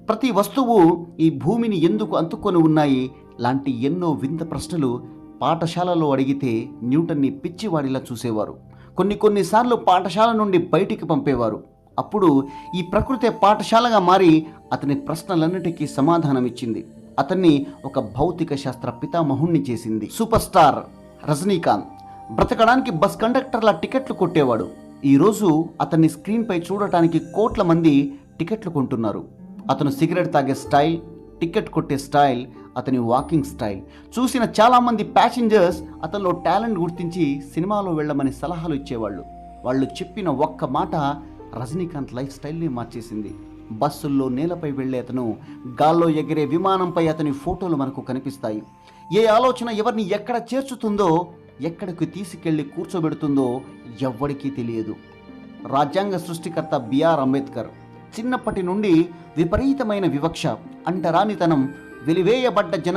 ప్రతి వస్తువు ఈ భూమిని ఎందుకు అంటుకొని ఉన్నాయి లాంటి ఎన్నో వింత ప్రశ్నలు పాఠశాలలో అడిగితే న్యూటన్ని పిచ్చివాడిలా చూసేవారు. కొన్నిసార్లు పాఠశాల నుండి బయటికి పంపేవారు. అప్పుడు ఈ ప్రకృతి పాఠశాలగా మారి అతని ప్రశ్నలన్నిటికీ సమాధానమిచ్చింది. అతన్ని ఒక భౌతిక శాస్త్ర పితామహుణ్ణి చేసింది. సూపర్ స్టార్ రజనీకాంత్ బ్రతకడానికి బస్ కండక్టర్ల టికెట్లు కొట్టేవాడు. ఈరోజు అతన్ని స్క్రీన్పై చూడటానికి కోట్ల మంది టికెట్లు కొంటున్నారు. అతను సిగరెట్ తాగే స్టైల్, టికెట్ కొట్టే స్టైల్, అతని వాకింగ్ స్టైల్ చూసిన చాలామంది ప్యాసింజర్స్ అతనిలో టాలెంట్ గుర్తించి సినిమాలో వెళ్ళమని సలహాలు ఇచ్చేవాళ్ళు. వాళ్ళు చెప్పిన ఒక్క మాట రజనీకాంత్ లైఫ్ స్టైల్ని మార్చేసింది. బస్సుల్లో నేలపై వెళ్ళే అతను, గాల్లో ఎగిరే విమానంపై అతని ఫోటోలు మనకు కనిపిస్తాయి. ఏ ఆలోచన ఎవరిని ఎక్కడ చేర్చుతుందో, ఎక్కడికి తీసుకెళ్లి కూర్చోబెడుతుందో ఎవ్వడికీ తెలియదు. రాజ్యాంగ సృష్టికర్త బిఆర్ అంబేద్కర్ చిన్నప్పటి నుండి విపరీతమైన వివక్ష, అంటరానితనం, వెలివేయబడ్డ జనం